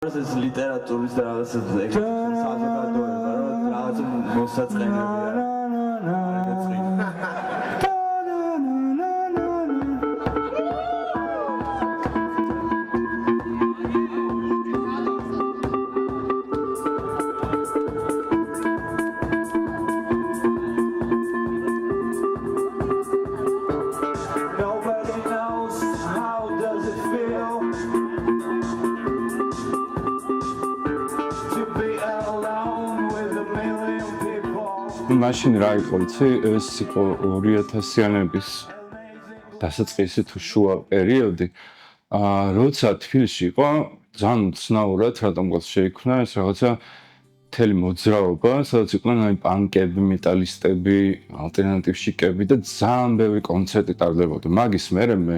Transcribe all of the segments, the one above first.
ეს ლიტერატურის და რაღაც საზოგადოება, რომ რაღაც მოსაწყენებია. მაშინ რა იყო, იცი, ეს იყო 2000-იანების დასაწყისი თუ შუა პერიოდი. როცა თბილისში იყო, ძალიან უცნაურად რატომღაც შეიქმნა ეს რაღაცა მთელი მოძრაობა, სადაც იყვნენ აი პანკები, მეტალისტები, ალტერნატივ შიკები და ძალიან ბევრი კონცერტი ტარდებოდა. მაგის მერე მე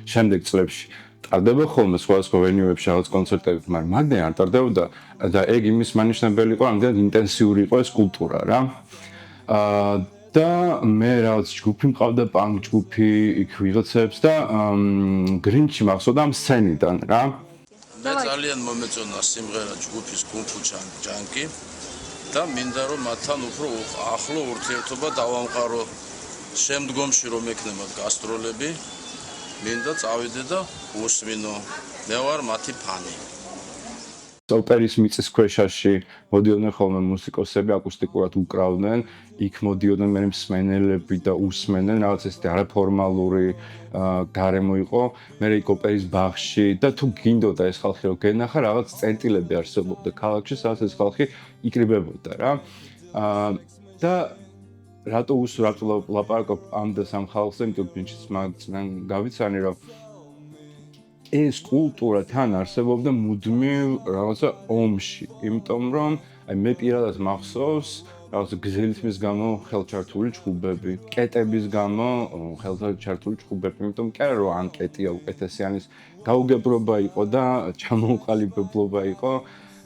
შემდეგ წლებში ტარდება ხოლმე სხვადასხვა ვენიუებში რაღაც კონცერტები, მაგრამ მაგდენ არ ტარდებოდა და ეგ იმის მანიშნებელი იყო, რამდენად ინტენსიური იყო ეს კულტურა რა. და მე რაღაც ჯგუფი მყავდა, პანკ ჯგუფი, იქ ვიღაცებს და გრინჩი მახსოვდა ამ სცენიდან რა. მე ძალიან მომეწონა სიმღერა ჯგუფის კუნფუ ჯანკი და მინდა რომ მათთან უფრო ახლო ურთიერთობა დავამყარო შემდგომში რომ ექნება გასტროლები. მინდა წავიდე და უსმინო. მე ვარ მათი ფანი. ოპერის მიწისქვეშაში მოდიოდნენ ხოლმე მუსიკოსები, აკუსტიკურად უკრავდნენ, იქ მოდიოდნენ მე მსმენელები და უსმენენ, რაღაც ესეთი არაფორმალური გარემო იყო. მე იქ ოპერის ბაღში და თუ გინდოდა ეს ხალხი რომ გენახა, რაღაც წერტილები არსებობდა ქალაქში, სადაც ეს ხალხი იკრიბებოდა რა. და რატო ლაპარაკობ ამ და სამ ხალხზე, იმიტომ გინჩის მაგან გავიცანი რომ ეს კულტურა თან არსებობდა მუდმივ რაღაცა ომში, იმიტომ რომ აი მე პირადად მახსოვს რაღაცა გზელითმის გამო ხელჩართული ჭუბები, კეტების გამო ხელჩართული ჭუბები, იმიტომ კი არა რომ ან კეტია უკეთესიანის გაუგებრობა იყო და ჩამოუყალიბებლობა იყო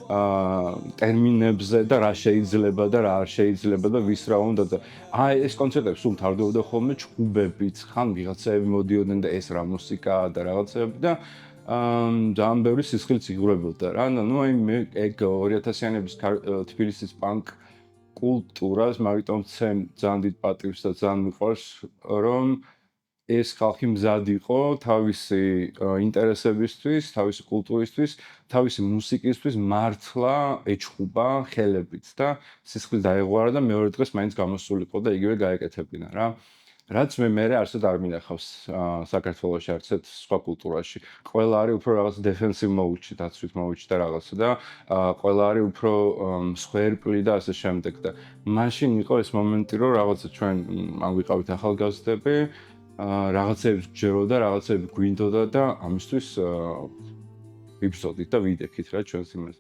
ტერმინებზე და რა შეიძლება და რა არ შეიძლება და ვის რა უნდა და აი ეს კონცერტები სულ თავდებოდა ხოლმე ჭუბებით, ხან ვიღაცები მოდიოდნენ და ეს რა მუსიკაა და რაღაცები და ძალიან ბევრი სისხლიც იღვრებოდა რა. ნუ აი მე ეგ 2000-იანების თბილისის პანკ კულტურას მაგიტომ ვცემ ძალიან დიდ პატივს და ძალიან მიყვარს რომ ეს ხალხი მზად იყო თავისი ინტერესებისთვის, თავისი კულტურისთვის, თავისი მუსიკისთვის მართლა ეჩხუბა ხელებით და სისხლი დაეღვარა და მეორე დღეს მაინც გამოსულიყო და იგივე გაეკეთებინა რა. რაც მე არსად არ მინახავს საქართველოში არცეთ სხვა კულტურაში. ყველა არის უფრო რაღაც დეფენსივ მოუდში, დაცვით მოუდში და რაღაცა და ყველა არის უფრო მსხვერპლი და ასე შემდეგ და მაშინ იყო ეს მომენტი რომ რაღაცა ჩვენ ამ ვიყავით ახალგაზრდები რაღაცებს გჯეროდა, რაღაცები გვინდოდა და ამისთვის ვიბრძოდით და ვიდექით რა ჩვენს იმას.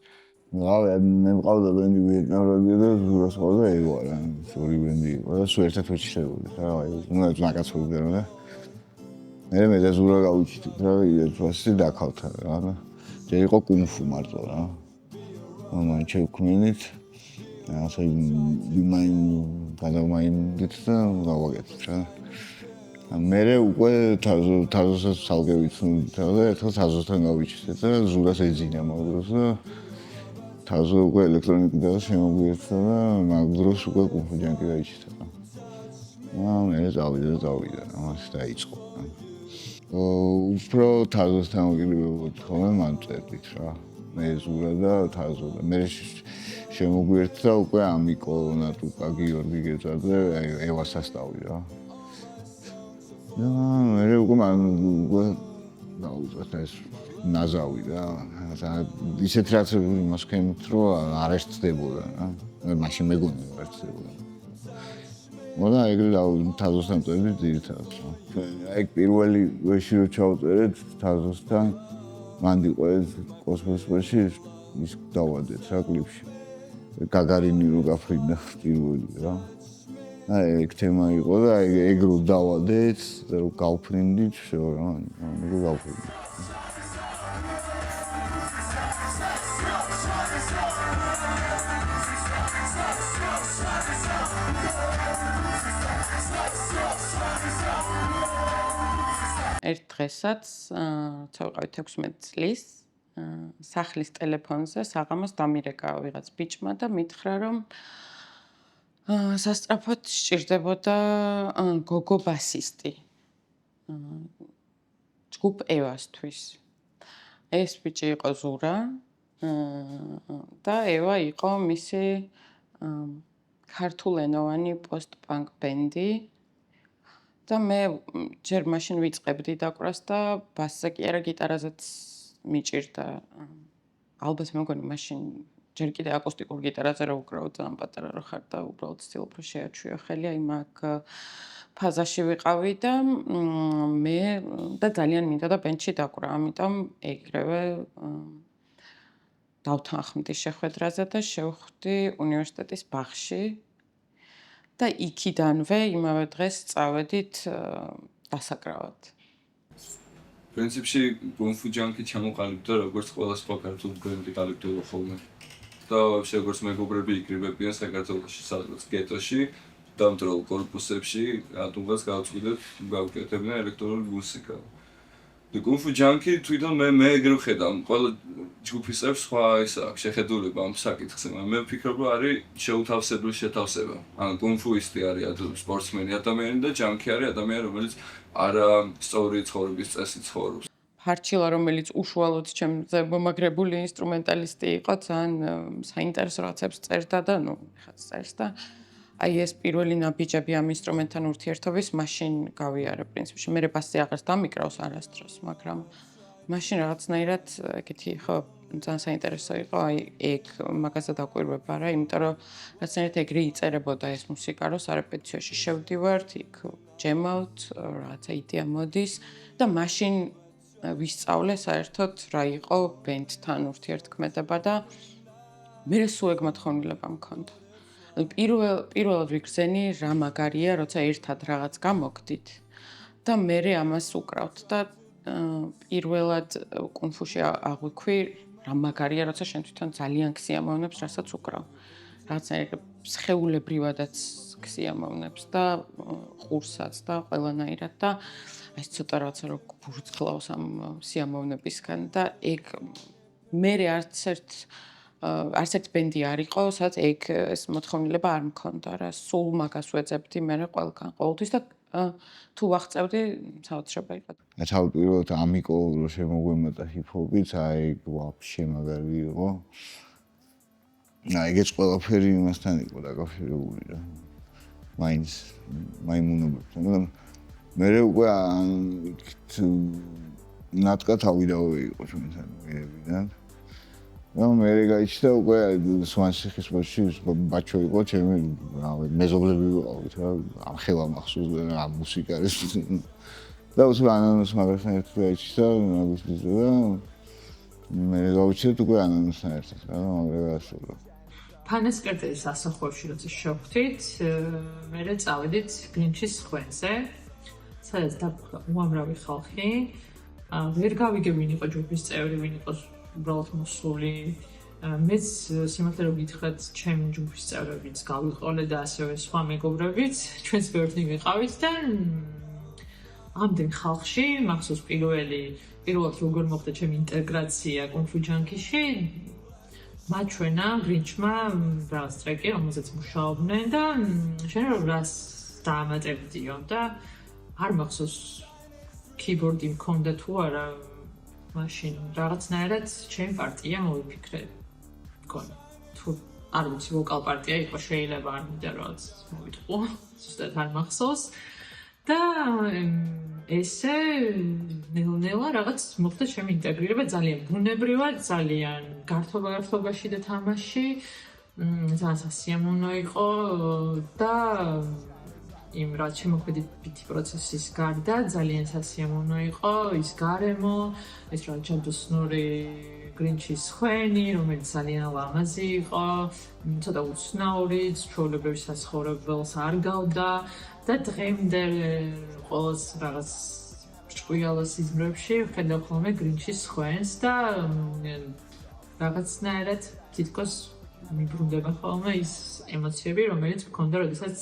მე მყავდა ბენდი ვიეტნამელი და ზურას ყავდა ეგო რა, ორი ბენდი იყო და სულ ერთად ვეჩხებოდით რა, უნდა ნაკაცობდნენ და მე და ზურა გავიჩიტით რა, ეს დაკავთ რა. ჯერ იყო კუნფუ მარტო რა. მან შევქმნით ასე იმაინ გადავმაინდით და გავაკეთეთ რა. მე უკვე თაზოსაც სალგე ვიცნობთ და ერთხელ თაზოსთან გავიჩიტეთ და ზურას ეძინა მაგდროს და თაზო უკვე ელექტრონიკი და შემოგვიერთდა და მაგდროს უკვე კუნფუ ჯანკი გაიჩიტა. მე წავიდა, ამას დაიწყო. უფრო თაზოსთან ვიყრიბებოდ ხოლმე მან წერდით რა. მე ზურა და თაზო და მე შემოგვიერთდა უკვე ამიკო, ნატუკა, გიორგი გეძა და ევა სასტავი რა. მე უკვე მან უკვე დაუწევთ ეს ნაზავი რა. ისეთ რაც იმას ქემთ რომ არ ერთდებოდა რა. მაშინ მეგონი არ ერთდებოდა. მოდა ეგრე თაზოსთან წერდით ძირითადად. ეგ პირველი ვეში რო ჩავწერეთ თაზოსთან მან იყო ეს კოსმოსში ის დავადეთ რა კლიპში. გაგარინი რო გაფრინდა პირველი რა. ეგ თემა იყო და ეგ რო დავადეთ და რო გავფრინდით შეო რა. რო გავფრინდით. ერთ დღესაც როცა ვიყავით 16 წლის სახლის ტელეფონზე საღამოს დამირეკა ვიღაც ბიჭმა და მითხრა რომ სასწრაფოდ სჭირდებოდა გოგო ბასისტი ჯგუფ ევასთვის. ეს ბიჭი იყო ზურა და ევა იყო მისი ქართულენოვანი პოსტ-პანკ ბენდი და მე ჯერ მაშინ ვიწყებდი დაკვრას და ბასზე კი არა გიტარაზეც მიჭირდა. ალბათ მე მგონი მაშინ ჯერ კიდე აკუსტიკურ გიტარაზე რა უკრავ ძალიან პატარა რო ხარ და უბრალოდ ცდილობ რომ შეაჩვიო ხელი აი მაგ ფაზაში ვიყავი და მე და ძალიან მინდა და ბენდში დაკვრა. ამიტომ ეგრევე დავთანხმდი შეხვედრაზე და შევხვდი უნივერსიტეტის ბაღში და იქიდანვე იმავე დღეს წავედით დასაკრავად. პრინციპში გუნფუ ჯანკი ჩამოყალიბდა როგორც ყველა სხვა ქართულ ბენდი ყალიბდება ხოლმე. და როგორც მეგობრები იკრიბებიან საქართველოში სადღაც გეტოში და მტროლ კორპუსებში ატუმღას გავუკეთებდნენ ელექტრონული მუსიკა. და გუნფუ ჯანკი თვითონ მე ეგრე ვხედავ ყველა ჯგუფის წევრს სხვა ისა შეხედულება ამ საკითხზე. მე ვფიქრობ რომ არის შეუთავსებელი შეთავსება. ან გუნფუისტი არის სპორტსმენი ადამიანი და ჯანკი არის ადამიანი რომელიც არა სწორი ცხოვრების წესით ცხოვრობს. ფარჩილა რომელიც უშუალოდ ჩემზე მომაგრებული ინსტრუმენტალისტი იყო ძალიან საინტერესო რაღაცებს წერდა და ნუ ხაც წერს და აი ეს პირველი ნაბიჯები ამ ინსტრუმენტთან ურთიერთობის მაშინ გავიარე პრინციპში მე ბასზე აღარს დამიკრავს არასდროს მაგრამ მაშინ რაღაცნაირად ეგეთი ხო ძალიან საინტერესო იყო აი ეგ მაგაზე დაკვირვება რა იმიტომ რომ რაღაცნაირად ეგრე იწერებოდა ეს მუსიკა რომ სარეპეტიციოში შევდივართ იქ ჯემავთ რაღაცა იდეა მოდის და მაშინ ვისწავლე საერთოდ რა იყო ბენდთან ურთიერთქმედება და მე სულ ეგ მოთხოვნილება მქონდა. პირველად ვიგრძენი რა მაგარია, როცა ერთად რაღაც გამოგდით და მე ამას უკრავთ და პირველად კუნფუში აღვიქვი რა მაგარია, როცა შენ თვითონ ძალიან ქსიამოვნებს, რასაც უკრავ. რაღაცნაირად სხეულებრივადაც ქსიამოვნებს და ყურსაც და ყველანაირად და აი ცოტა რაღაცა რო გურძღლავს ამ სიამოვნებისგან და ეგ მე არც ერთ ბენდი არ იყო, სადაც ეგ ეს მოთხოვნილება არ მქონდა რა. სულ მაგას ვეძებდი მე ყველგან ყოველთვის და თუ ვახწევდი საოცრება იყო. თავდაპირველად ამიკო რო შემოგვემატა ჰიპ-ჰოპიც, აი ვაფშე მაგარი იყო. ეგეც ყველაფერი იმასთან იყო დაკავშირებული რა. მაინც მაიმუნობებთან. მე უკვე ნატკა თავიდანვე იყო ჩვენთან მიერებიდან. და მე გაიჩნდა უკვე სვანსიხის მოსში ბაჩო იყო ჩემი მეზობლები ვიყავით რა ამ ხელა მახსოვს ამ მუსიკარის და უსულ ანანოს მაგასთან ერთად გაიჩნდა მაგის და მე გავიჩნდა უკვე ანანოსთან ერთად რა მაგრამ ასულა ფანასკერტელის ასახვევში როცა შევხვდით მე წავედით გრინჩის ხვენზე სადაც დაფუძნა უამრავი ხალხი ვერ გავიგე ვინ იყო ჯგუფის წევრი ვინ იყო უბრალოდ მოსული მეც სიმართლე რომ გითხრათ ჩემი ჯგუფის წევრებიც გავიყოლე და ასევე სხვა მეგობრებიც ჩვენს ბერთნი ვიყავით და ამდენ ხალხში მახსოვს პირველად როგორ მოხდა ჩემი ინტეგრაცია კუნფუ ჯანკიში მაჩვენა გრინჩმა რაღაც ტრეკი რომელზეც მუშაობდნენ და შენ რომ რას დაამატებდიო და არ მახსოვს keyboard-ი მქონდა თუ არა მაშინ რაღაცნაირად ჩემი პარტია მოვიფიქრე მგონი თუ არ ვიცი ვოკალ პარტია იყო შეიძლება არ მინდა რაღაც მოვიტყო ზუსტად არ მახსოვს და ესე ნელა რაღაც მოხდა ჩემი ინტეგრირება ძალიან ბუნებრივად ძალიან გართობაში და თამაში ძალიან სასიამოვნო იყო და იმ რაც შემოქმედებითი პროცესის გარდა ძალიან სასიამოვნო იყო ის გარემო ეს რა ჯადოსნური გრინჩის ხვენი რომელიც ძალიან ლამაზი იყო ცოტა უცნაური ჩვეულებრივ საცხოვრებელს არ გავდა და დღემდე ყოველს რაღაც ჭკვიალა სიზმრებში ვხედავ ხოლმე გრინჩის ხვენს და რაღაცნაირად თითქოს მიბრუნდება ხოლმე ის ემოციები, რომელიც მქონდა, როდესაც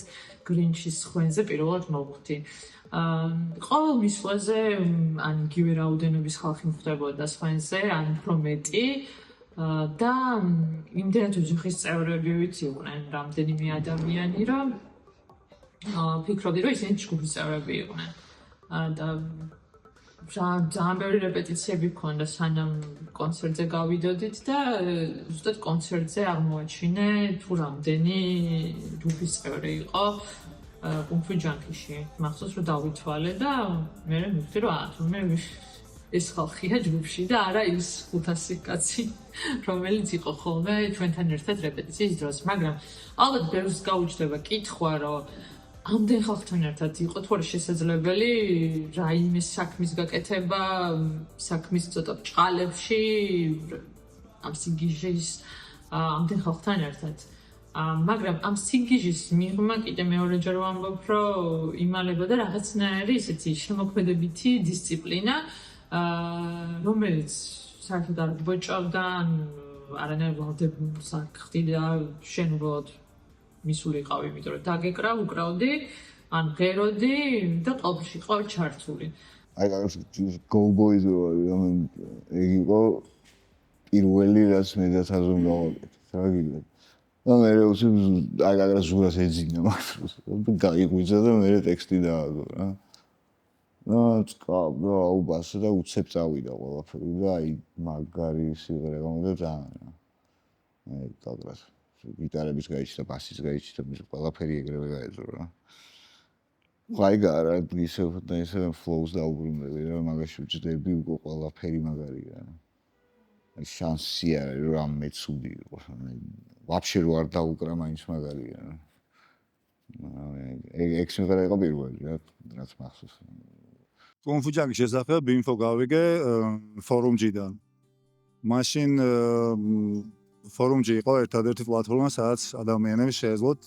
გრინჩის ხვენზე პირველად მოვხვდი. ყოველ მისვლაზე ან იგივე რაოდენობის ხალხი მხვდებოდა ხვენზე, ან უფრო მეტი და იმდენად ოჯახის წევრებივით იყვნენ რამდენიმე ადამიანი, რომ ფიქრობდი, რომ ისინი ჯგუფის წევრები იყვნენ. და ძალიან ბევრი რეპეტიციები ჰქონდა სანამ კონცერტზე გავიდოდით და ზუსტად კონცერტზე აღმოაჩინე თუ რამდენი ჯგუფის წევრი იყო კუნგ-ფუ ჯანკიში. მახსოვს რომ დავითვალე და მე მივხვდი რომ თურმე ეს ხალხია ჯგუფში და არა ის 500 კაცი რომელიც იყო ხოლმე ჩვენთან ერთად რეპეტიციის დროს, მაგრამ ალბათ ბევრს გაუჩნდება კითხვა რომ ამდენ ხალხთან ერთად იყო თუ არა შესაძლებელი რაიმე საქმის გაკეთება, საქმის ცოტა ბრჭყალებში, ამ სიგიჟის ამდენ ხალხთან ერთად. მაგრამ ამ სიგიჟის მიღმა კიდე მეორეჯერ ვამბობ, რომ იმალებოდა რაღაცნაირი ისეთი შემოქმედებითი დისციპლინა, რომელიც საერთოდ არ გვეჭავდა, არანაირ ვალდებულს არ ხდიდა, შენ უბრალოდ მისული იყავი, იმიტომ რომ დაგეკრავ, უკრავდი, ან ღეროდი და ყოველში ყავ ჩართული. აი Go Boys ეგ იყო პირველი რაც მე და საზომ გავაკეთე, რა გიგე. და მე აი ზურას ეძინა მაგრამ გაიგვიძა და მე ტექსტი დააგო რა. და აუბასა და უცებ წავიდა ყველაფერი და აი მაგარი სიღრმე გამოდა ძალიან. აი კადრას გიტარების გაიჩნდა, ბასის გაიჩნდა, ყველაფერი ეგრევე გაეძრო რა. ვაიგარა ისე flows დაუბრუნდები რა, მაგაში ვჭდები უკვე ყველაფერი მაგარია. აი შანსი არის რომ ამე ცუდი იყო. ვაფშე რო არ დაუკრა მაინც მაგარია. ეგ სიმღერა იყო პირველი რა, რაც მახსოვს. კუნგ-ფუ ჯანკის შესახებ ინფო გავიგე ფორუმჯიდან. მაშინ ფორუმჯი იყო ერთადერთი პლატფორმა, სადაც ადამიანები შეეძლოთ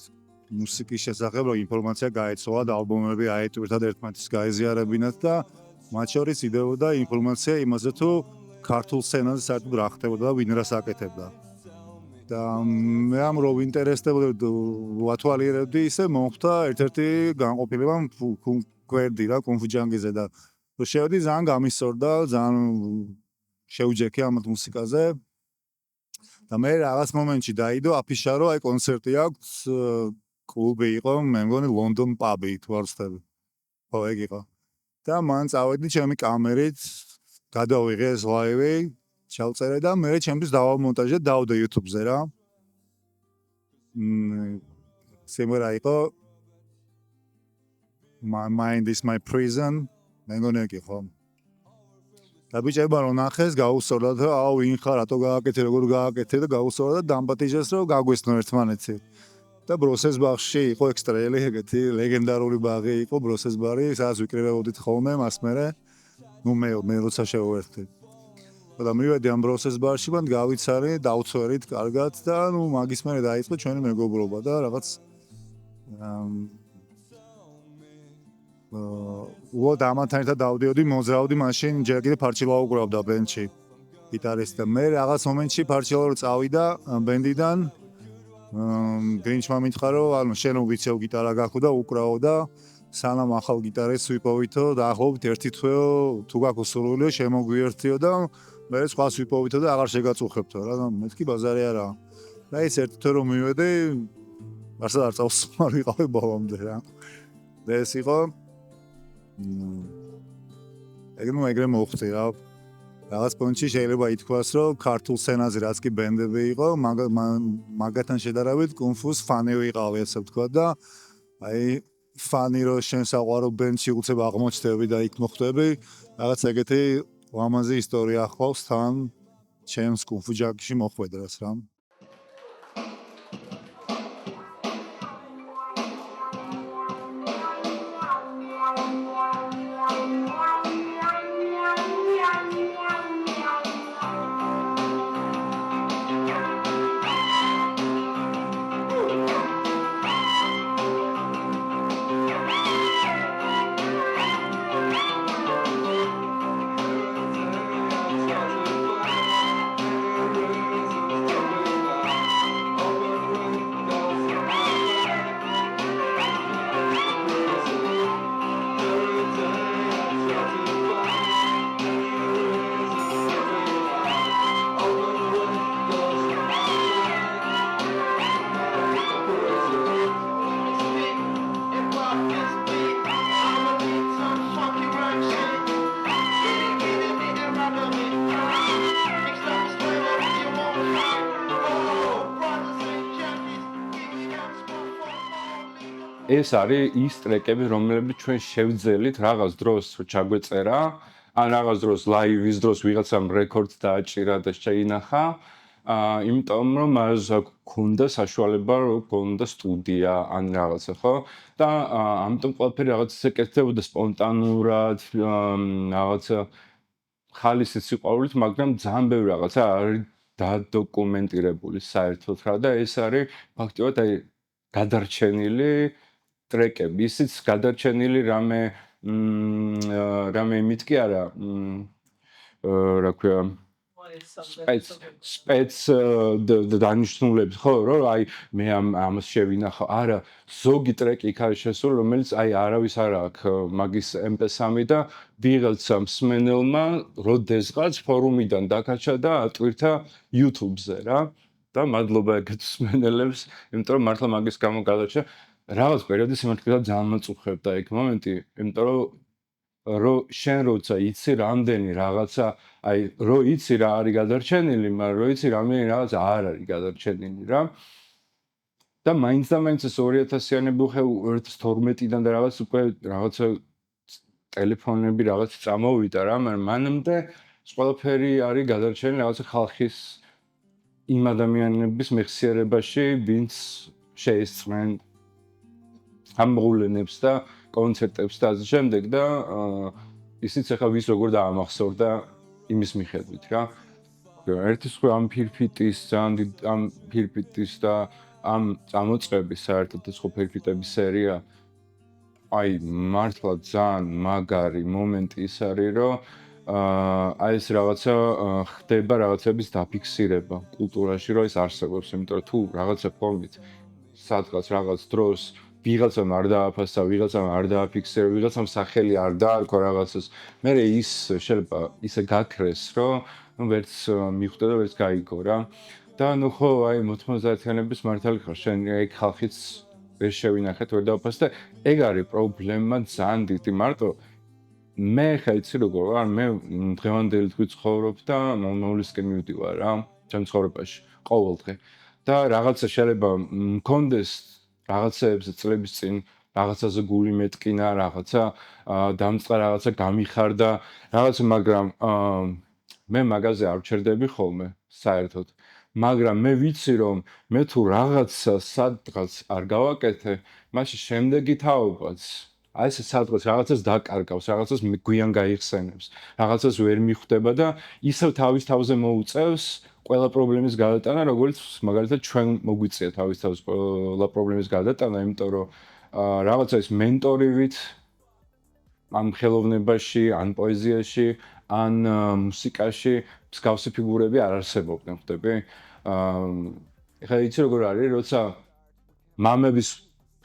მუსიკის შესახებ ინფორმაცია გაეცვალა და ალბომები აეტვირთად ერთმანეთის გაეზიარებინათ და მათ შორის იდეოდა ინფორმაცია იმაზე თუ ქართულ სცენაზე საერთოდ რა ხდებოდა და ვინ რას აკეთებდა. და მე ამ რო ვინტერესდებოდი ვათვალიერებდი ისე მომხდა ერთ-ერთი განყოფილება გვერდი რა კუნგ-ფუ ჯანკიზე და შევედი ძალიან გამისწორდა, ძალიან შევჯექი ამ მუსიკაზე. და მე რაღაც მომენტში დაიდო აფიშა რომ აი კონცერტი აქვს კლუბი იყო მე მგონი ლონდონ პაბი თუ არ ვცდები. ხო ეგ იყო. და მან წავედი ჩემი კამერით გადავიღე ეს ლაივი ჩავწერე და მე ჩემთვის დავამონტაჟე დავდე YouTube-ზე რა. სიმღერა იყო My mind is my prison მე მგონი ეგ იყო. და ბიჭებმა რომ ნახეს, გაუსწორდა და აუ ვინ ხარ, რატო გააკეთე, როგორ გააკეთე და გაუსწორდა და დამბატიჟეს რომ გაგვესნო ერთმანეთი. და ბროსეს ბაღში იყო ექსტრაელი ეგეთი ლეგენდარული ბაღი იყო ბროსეს ბარი, სადაც ვიკრიბებოდით ხოლმე მას მერე. ნუ მე როცა შევერთდი. და მივედი ამ ბროსეს ბარში, მან გავიცარი, დავცვერით კარგად და ნუ მაგის მერე დაიწყო ჩვენი მეგობრობა და რაღაც და ამათთან ერთად დავდიოდი, მოძრავდი მაშინ ჯერ კიდე ფარჩილა უკრავდა ბენდში გიტარისტი. მე რაღაც მომენტში ფარჩილა რო წავიდა ბენდიდან გრინჩმა მითხრა რომ ანუ შენ ვიცევ გიტარა გაქვს და უკრავო და სანამ ახალ გიტარას ვიპოვითო და ახლობით ერთი თვეო თუ გაქვს სრულიო შემოგვიერთიო და მე სხვას ვიპოვითო და აღარ შეგაწუხებთო რა. მეთქი ბაზარი არაა. და ეს ერთი თვე რომ მივედი მარსად არ წავსმარ ვიყავი ბოლომდე რა. და ეს იყო ეგრე მოხდა რა. რაღაც პონჩი შეიძლება ითქვას, რომ ქართულ სცენაზე რაც კი ბენდები იყო, მაგათთან შედარებით კუნგ-ფუს ფანი ვიყავი, ასე ვთქვა და აი ფანი რო შენ საყვარო ბენდში უცებ აღმოჩნდები და იქ მოხვდები, რაღაც ეგეთი ლამაზი ისტორია ახლავს თან ჩემს კუნგ-ფუ ჯანკიში მოხვედრას რა. ეს არის ის ტრეკები, რომლებიც ჩვენ შევძელით რაღაც დროს ჩაგვეწერა, ან რაღაც დროს ლაივის დროს ვიღაცამ რეკორდს დააჭირა და შეინახა. იმიტომ რომ მას გქონდა საშუალება, რომ გქონდა სტუდია ან რაღაცა, ხო? და ამიტომ ყველაფერი რაღაც ისე კეთდებოდა სპონტანურად, რაღაცა ხალისის სიყვარულით, მაგრამ ძალიან ბევრი რაღაცა არის დადოკუმენტირებული საერთოდ რა და ეს არის ფაქტობრივად აი გადარჩენილი ტრეკები, ისიც გადარჩენილი რამე იმით კი არა, რა ქვია სპეც დანიშნულებით ხო რომ აი მე ამას შევინახავ არა ზოგი ტრეკი იქ არის შესული რომელიც აი არავის არ აქვს მაგის MP3 და ვიღაცა მსმენელმა როდესღაც ფორუმიდან დაკაჩა და ატვირთა YouTube-ზე რა და მადლობა ეგეთ მსმენელებს იმიტომ რომ მართლა მაგის გამო გადარჩა რაღაც პერიოდი სიმართლეა ძალიან მოწუხებდა ეგ მომენტი იმიტომ რომ შენ როცა იცი რამდენი რაღაცა აი რო იცი რა არის გადარჩენილი, მაგრამ რო იცი რამდენი რაღაცა არ არის გადარჩენილი რა. და მაინც ეს 2000-იანები ხე 2012-დან და რაღაც უკვე რაღაცა ტელეფონები რაღაც წამოვიდა რა, მაგრამ მანამდე ყველაფერი არის გადარჩენილი რაღაცა ხალხის იმ ადამიანების მეხსიერებაში, ვინც შეესწრნენ ამღულენებს და კონცერტებს და ასე შემდეგ და ისიც ახლა ვის როგორ დაამახსოვრდა იმის მიხედვით რა. ერთის ხო ამ ფირფიტის და ამ წამოწყების საერთოდ ეს ხო ფირფიტების სერია აი მართლა ძალიან მაგარი მომენტი ის არის რომ აი ეს რაღაცა ხდება რაღაცების დაფიქსირება კულტურაში რომ ეს არსებობს იმიტომ რომ თუ რაღაცა ფორმით სადღაც რაღაც დროს ვიღაცამ არ დააფასა, ვიღაცამ არ დააფიქსირა, ვიღაცამ სახელი არ დაარქვა რაღაცას. მე ის შეიძლება ისე გაქრეს, რომ ვერც მიხვდა და ვერც გაიგო რა. და ნუ ხო, აი 90-იანების მართალი ხარ, შენ ეგ ხალხიც ვერ შევინახეთ, ვერ დააფასე და ეგ არის პრობლემა ძალიან დიდი. მარტო მე ხა იცი როგორ ვარ, მე დღევანდელი დღე ცხოვრობ და მომავლისკენ მივდივარ რა, ჩემ ცხოვრებაში ყოველდღე. და რაღაცა შეიძლება მქონდეს რაღაცეებზე წლების წინ რაღაცაზე გული მეტკინა, რაღაცა დამწყა რაღაცა გამიხარდა, რაღაცა, მაგრამ მე მაგაზე არ ვჩერდები ხოლმე, საერთოდ. მაგრამ მე ვიცი რომ მე თუ რაღაცა სადღაც არ გავაკეთე, მაშინ შემდეგი თაობაც აი ეს სადღაც რაღაცას დაკარგავს, რაღაცას გვიან გაიხსენებს, რაღაცას ვერ მიხვდება და ისევ თავის თავზე მოუწევს ყველა პრობლემის გადატანა, როგორც მაგალითად ჩვენ მოგვიწია თავის თავზე ყველა პრობლემის გადატანა, იმიტომ რომ რაღაცა ის მენტორივით ან ხელოვნებაში, ან პოეზიაში, ან მუსიკაში მსგავსი ფიგურები არ არსებობდნენ, ხვდები? ეხლა იცი როგორ არის, როცა მამების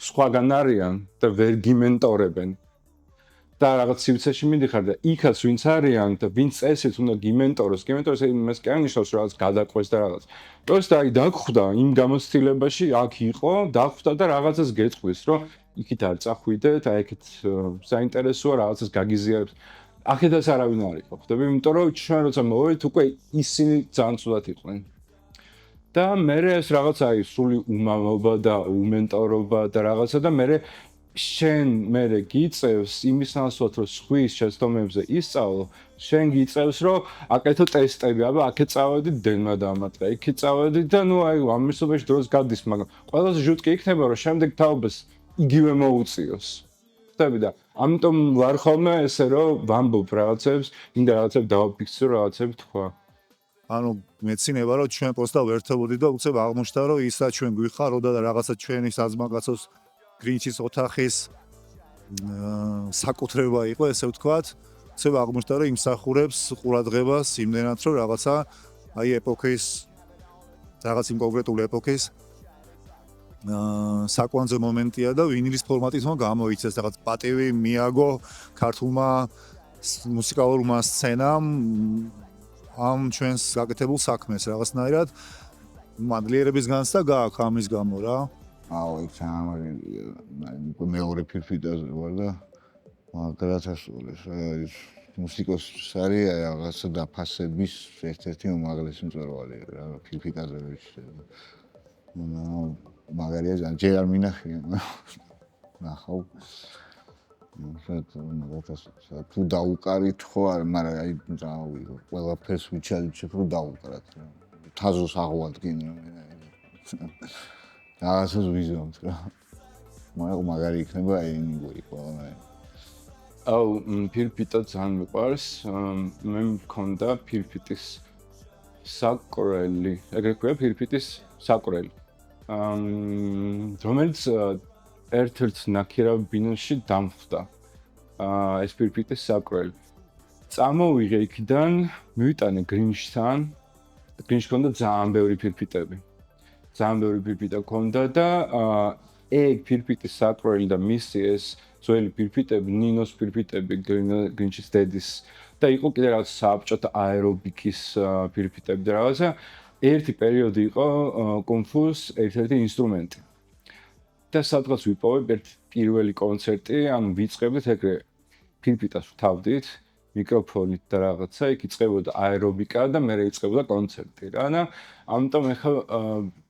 სხვაგან არიან და ვერ გიმენტორებენ და რაღაც სივრცეში მიდიხარ და იქაც ვინც არიან და ვინც წესით უნდა გიმენტოროს იმას კი აღნიშნავს რომ რაღაც გადაყვეს და რაღაც. პროსტა აი დაგხვდა იმ გამოცდილებაში, აქ იყო, დაგხვდა და რაღაცას გეტყვის, რომ იქით არ წახვიდეთ, აი ეგეთ საინტერესოა რაღაცას გაგიზიარებს. აქედაც არავინ არ იყო, ხვდები? იმიტომ რომ ჩვენ როცა მოვედით, უკვე ისინი ძალიან ცუდად იყვნენ. და მე ეს რაღაც აი სრული უმამობა და უმენტორობა და რაღაცა და მე შენ მე გიწევს იმის ნაცვლად რომ სხვის შეცდომებზე ისწავლო, შენ გიწევს რომ აკეთო ტესტები, აბა აქეთ წავედი დენმა დამატყა, იქით წავედი და ნუ აი ამისობაში დროს გადის, მაგრამ ყველაზე ჟუტკი იქნება რომ შემდეგ თაობას იგივე მოუწიოს. ხვდები და ამიტომ ვარ ხოლმე ესე რომ ვამბობ რაღაცებს, მინდა რაღაცებს დავაფიქსირო, რაღაცებს თქვა. ანუ მეცინება რომ ჩვენ პოსტა ვერთობოდი და უცებ აღმოჩნდა რომ ისა ჩვენ გვიხაროდა და რაღაცა ჩვენი საზმაკაცოს გრინჩის ოთახის საკუთრება იყო ესე ვთქვათ. უცებ აღმოჩნდა რომ იმსახურებს ყურადღებას იმდენად რომ რაღაცა აი ეპოქის რაღაც იმ კონკრეტულ ეპოქის საკვანძე მომენტია და ვინილის ფორმატით გამოიცეს რაღაც პატივი მიაგო ქართულმა მუსიკალურმა სცენამ ამ ჩვენს გაკეთებულ საქმეს რაღაცნაირად მადლიერების განცდა გააქვს ამის გამო რა. აუ ეგ სამარი მეორე ფირფიტაზე ვარ და მაგრად ასულეს ეს მუსიკოსის არის რაღაცა დაფასების ერთ-ერთი უმაღლესი მწვერვალი რა ფირფიტაზე ვიჩნდება. მაგარია ძალიან ჯერ არ მინახია. ნახავ. თუ დაუკარით ხო არა, მაგრამ აი დავიღო. ყველაფერს ვიჩალიჩებ, რომ დაუკარათ რა. თაზოს აღვადგენ რა. რაღაცას ვიზამთ რა. მაგარი იქნება ენიგვეი ყველანაირად. აუ, ფირფიტა ძალიან მიყვარს. მე მქონდა ფირფიტის საკრელი. ეგრე ქვია ფირფიტის საკრელი. რომელიც ერთ-ერთ ნაქირავბინაში დამხვდა. ეს ფირფიტის საკრელი. წამოვიღე იქიდან, მივიტანე გრინჩთან. გრინჩ ქონდა ძალიან ბევრი ფირფიტები. ძალიან ბევრი ფირფიტა ქონდა და ეგ ფირფიტის საკრელი და მისი ეს ძველი ფირფიტები, ნინოს ფირფიტები, გრინჩის დედის და იყო კიდე რაღაც საბჭოთა აერობიკის ფირფიტები და რაღაცა. ერთი პერიოდი იყო კუნფუს ერთ-ერთი ინსტრუმენტი. და სადღაც ვიპოვებ პირველი კონცერტი, ანუ ვიწყებდით ეგრე ფირფიტას ვთავდით, მიკროფონით და რაღაცა, იქ იწყებოდა აერობიკა და მე იწყებოდა კონცერტი რა და ამიტომ ეხა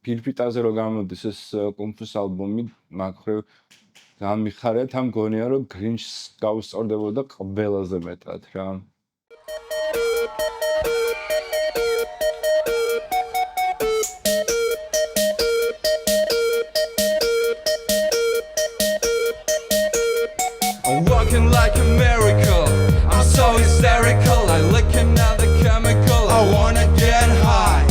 ფირფიტაზე რო გამოდის ეს კუნფუს ალბომი, მაგრამ ძალიან მიხარია, თან მგონია რომ გრინჩს გავუსწორდებოდა ყველაზე მეტად რა. I'm walking like a miracle. I'm so hysterical. I look another chemical. I wanna get high.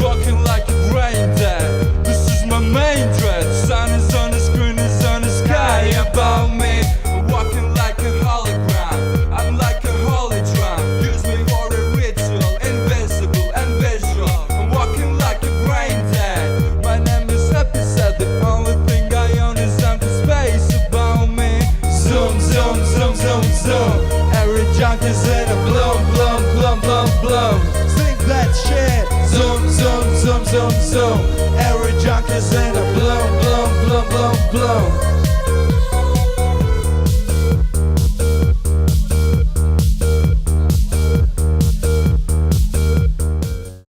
Walking like a brain dead. This is my main dread. Sun is on the screen, is on the sky above me. I'm walking like a hologram. I'm like a holy drum. Use me for a ritual, invisible and visual. I'm walking like a brain dead. My name is Episode. The only thing I own is empty space above me. Zoom, zoom, zoom, zoom, zoom. Every junk is in a bloom, bloom, bloom, bloom, bloom. Sing that shit. Zoom, zoom, zoom, zoom, zoom. Every junk is in a bloom, bloom, bloom, bloom, bloom.